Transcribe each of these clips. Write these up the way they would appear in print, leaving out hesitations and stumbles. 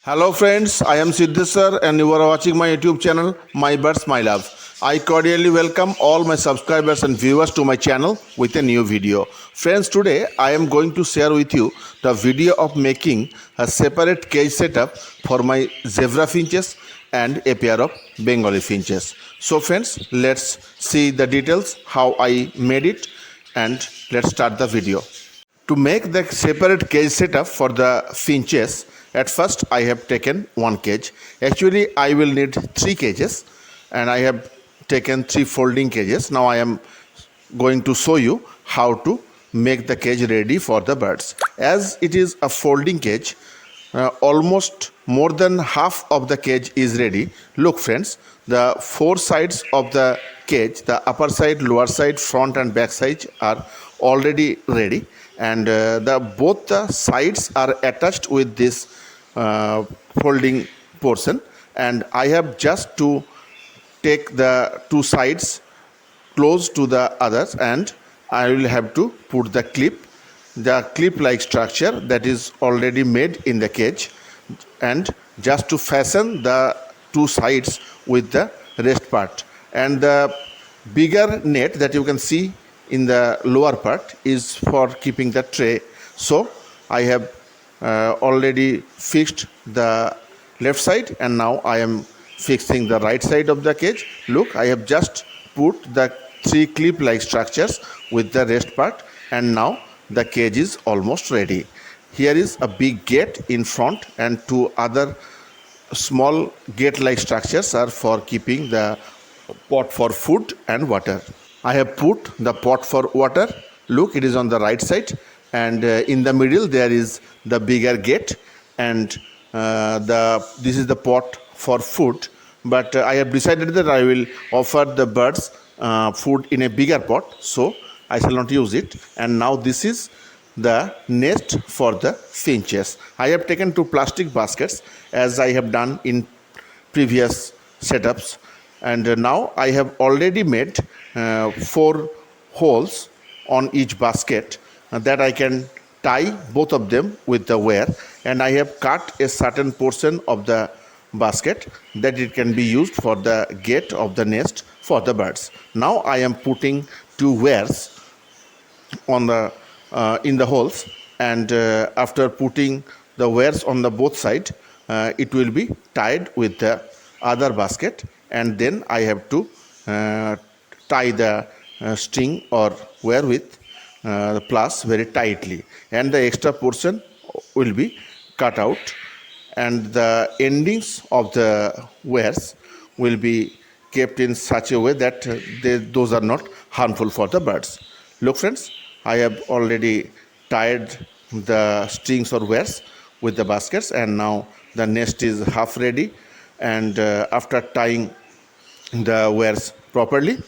Hello friends, I am Siddhi sir and you are watching my YouTube channel My Birds My Love. I cordially welcome all my subscribers and viewers to my channel with a new video. Friends, today I am going to share with you the video of making a separate cage setup for my zebra finches and a pair of Bengali finches. So friends, let's see the details how I made it and let's start the video. To make the separate cage setup for the finches, at first I have taken one cage. Actually, I will need three cages and I have taken three folding cages. Now I am going to show you how to make the cage ready for the birds. As it is a folding cage, almost more than half of the cage is ready. Look friends, the four sides of the cage, the upper side, lower side, front and back side are already ready, and both the sides are attached with this folding portion, and I have just to take the two sides close to the others, and I will have to put the clip like structure that is already made in the cage, and just to fasten the two sides with the rest part. And the bigger net that you can see in the lower part is for keeping the tray. So I have already fixed the left side, and now I am fixing the right side of the cage. Look, I have just put the three clip like structures with the rest part, and now the cage is almost ready. Here is a big gate in front, and two other small gate like structures are for keeping the pot for food and water. I have put the pot for water. Look, it is on the right side, and in the middle there is the bigger gate, and this is the pot for food. But I have decided that I will offer the birds food in a bigger pot, so I shall not use it. And now this is the nest for the finches. I have taken two plastic baskets as I have done in previous setups, and now I have already made four holes on each basket that I can tie both of them with the wire, and I have cut a certain portion of the basket that it can be used for the gate of the nest for the birds. Now I am putting two wires on the in the holes, and after putting the wires on the both side, it will be tied with the other basket, and then I have to tie the string or wire with the plus very tightly, and the extra portion will be cut out, and the endings of the wires will be kept in such a way that those are not harmful for the birds. Look friends, I have already tied the strings or wires with the baskets, and now the nest is half ready. And after tying the wires properly,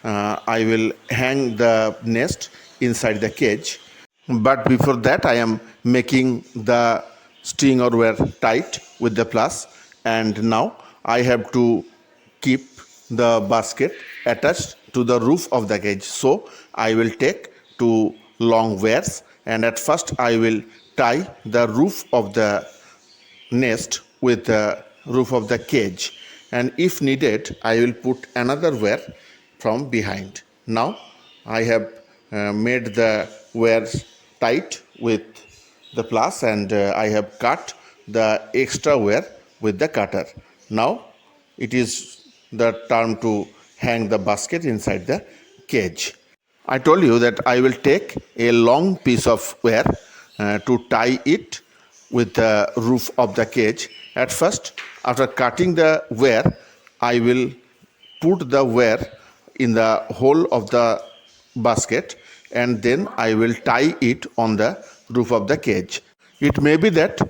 I will hang the nest inside the cage. But before that, I am making the string or wire tight with the plus, and now I have to keep the basket attached to the roof of the cage. So I will take two long wires, and at first I will tie the roof of the nest with the roof of the cage, and if needed I will put another wire from behind. Now I have made the wires tight with the plus, and I have cut the extra wire with the cutter. Now it is the time to hang the basket inside the cage. I told you that I will take a long piece of wire to tie it with the roof of the cage. At first, after cutting the wire, I will put the wire in the hole of the basket, and then I will tie it on the roof of the cage. It may be that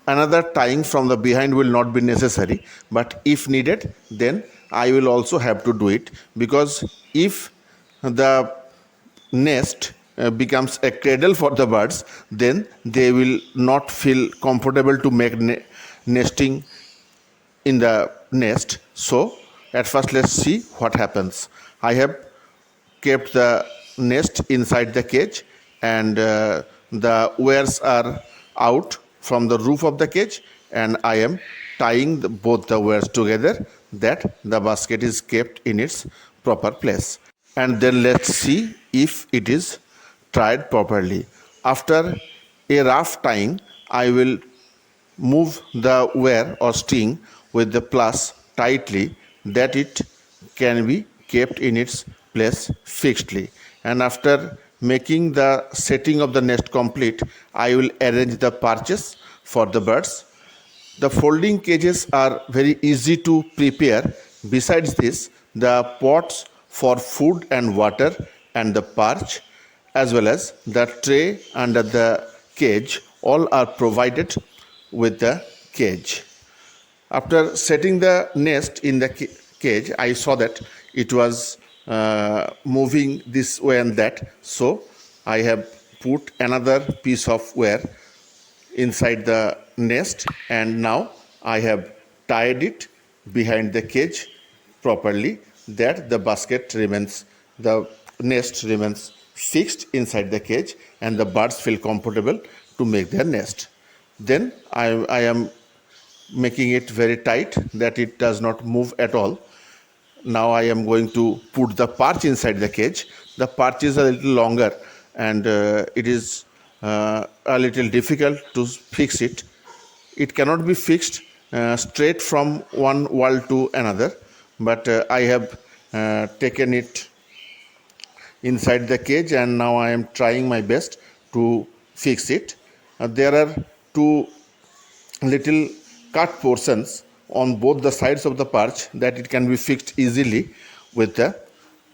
another tying from the behind will not be necessary, but if needed, then I will also have to do it, because if the nest becomes a cradle for the birds, then they will not feel comfortable to make nesting in the nest. So at first let's see what happens. I have kept the nest inside the cage, and the wires are out from the roof of the cage, and I am tying both the wires together that the basket is kept in its proper place. And then let's see if it is tied properly. After a rough tying, I will move the wire or string with the plus tightly that it can be kept in its place fixedly. And after making the setting of the nest complete, I will arrange the perches for the birds. The folding cages are very easy to prepare. Besides this, the pots for food and water and the perch, as well as the tray under the cage, all are provided with the cage. After setting the nest in the cage, I saw that it was moving this way and that. So I have put another piece of wire inside the nest, and now I have tied it behind the cage properly that the nest remains fixed inside the cage and the birds feel comfortable to make their nest. Then I am making it very tight that it does not move at all. Now I am going to put the perch inside the cage. The perch is a little longer and it is a little difficult to fix it. It cannot be fixed straight from one wall to another, but I have taken it inside the cage and now I am trying my best to fix it. There are two little cut portions on both the sides of the perch that it can be fixed easily with the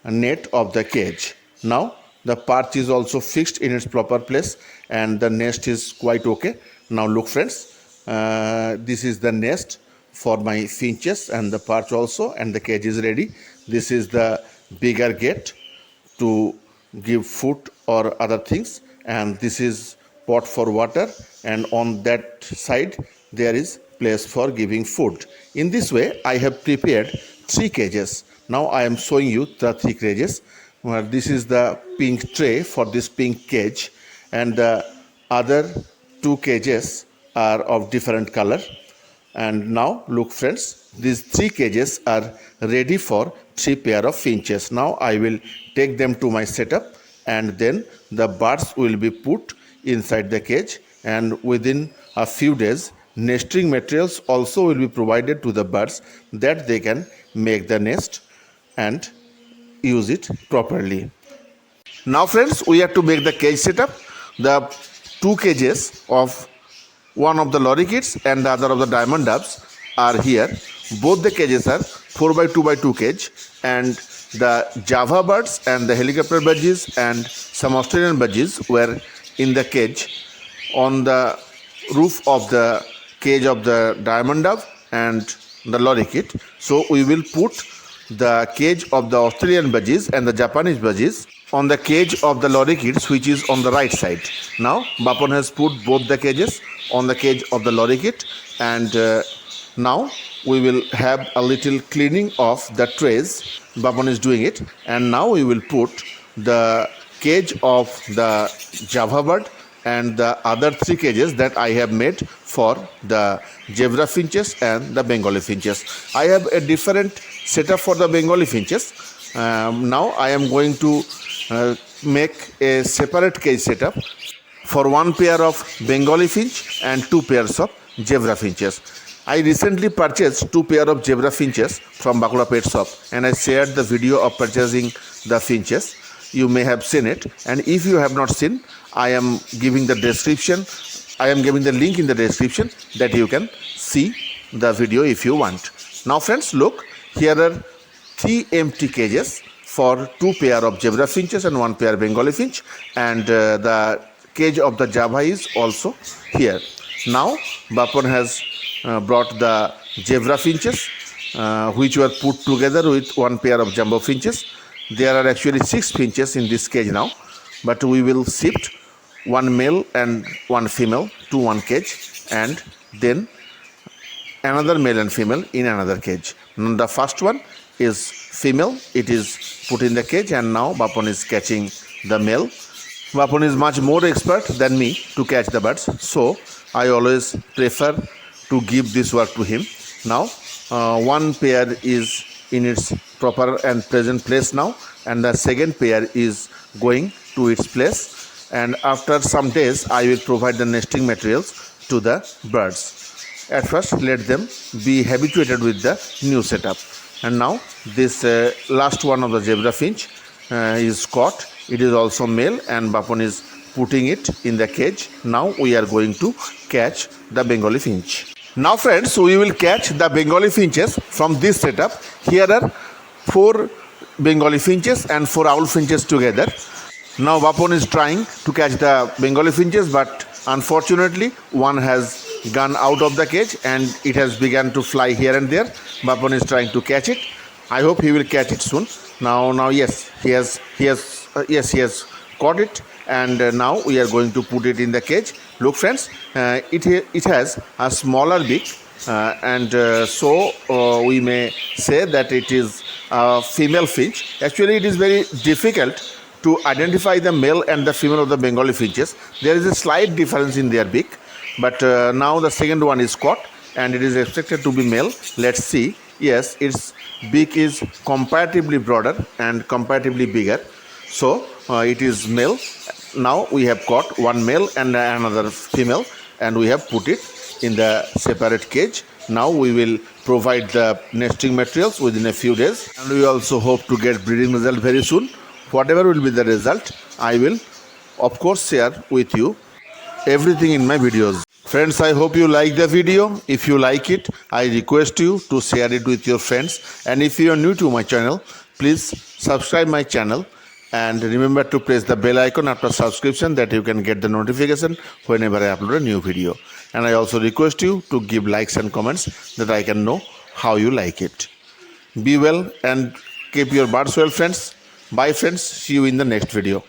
net of the cage. Now the perch is also fixed in its proper place and the nest is quite okay. Now look friends, this is the nest for my finches and the perch also, and the cage is ready. This is the bigger gate to give food or other things, and this is pot for water, and on that side there is place for giving food. In this way I have prepared 3 cages. Now I am showing you the 3 cages. This is the pink tray for this pink cage, and the other 2 cages are of different color. And now look friends, these 3 cages are ready for 3 pair of finches. Now I will take them to my setup and then the birds will be put inside the cage, and within a few days nesting materials also will be provided to the birds that they can make the nest and use it properly. Now friends, we have to make the cage setup. The 2 cages of one of the lorikeets and the other of the diamond doves are here. Both the cages are 4x2x2 cage, and the Java birds and the helicopter budgies and some Australian budgies were in the cage on the roof of the cage of the diamond dove and the lorikeet. So we will put the cage of the Australian budgies and the Japanese budgies on the cage of the lorikeets, which is on the right side. Now Bapon has put both the cages on the cage of the lorikeet, and now we will have a little cleaning of the trays. Bapon is doing it, and now we will put the cage of the Java bird and the other 3 cages that I have made for the zebra finches and the Bengali finches. I have a different setup for the Bengali finches. Now I am going to make a separate cage setup for 1 pair of Bengali finch and 2 pairs of zebra finches. I recently purchased 2 pair of zebra finches from Bakura Pet Shop, and I shared the video of purchasing the finches. You may have seen it, and if you have not seen, I am giving the description. I am giving the link in the description that you can see the video if you want. Now friends, look, here are 3 empty cages for 2 pair of zebra finches and 1 pair Bengali finch, and the cage of the Java is also here. Now Bapon has brought the zebra finches which were put together with 1 pair of jumbo finches. There are actually 6 finches in this cage now, but we will shift 1 male and 1 female to 1 cage, and then another male and female in another cage. Now, the first one is female. It is put in the cage, and now Bapon is catching the male. Bapon is much more expert than me to catch the birds, so I always prefer to give this work to him. Now one pair is in its proper and present place now, and the second pair is going to its place, and after some days I will provide the nesting materials to the birds. At first let them be habituated with the new setup. And now this last one of the zebra finch is caught. It is also male, and Bapon is putting it in the cage. Now we are going to catch the Bengali finch. Now friends, we will catch the Bengali finches from this setup. Here are 4 Bengali finches and 4 owl finches together. Now Bapon is trying to catch the Bengali finches, but unfortunately one has gone out of the cage and it has begun to fly here and there. Bapon is trying to catch it. I hope he will catch it soon. Now yes, he has caught it, and now we are going to put it in the cage. Look friends, it has a smaller beak, and so we may say that it is a female finch. Actually it is very difficult to identify the male and the female of the Bengali finches. There is a slight difference in their beak, but now the second one is caught and it is expected to be male. Let's see. Yes, its beak is comparatively broader and comparatively bigger, so it is male. Now we have caught one male and another female, and we have put it in the separate cage. Now we will provide the nesting materials within a few days, and we also hope to get breeding result very soon. Whatever will be the result, I will of course share with you everything in my videos. Friends, I hope you like the video. If you like it, I request you to share it with your friends, and if you are new to my channel, please subscribe my channel and remember to press the bell icon after subscription, that you can get the notification whenever I upload a new video. And I also request you to give likes and comments, that I can know how you like it. Be well and keep your birds well friends. Bye friends, see you in the next video.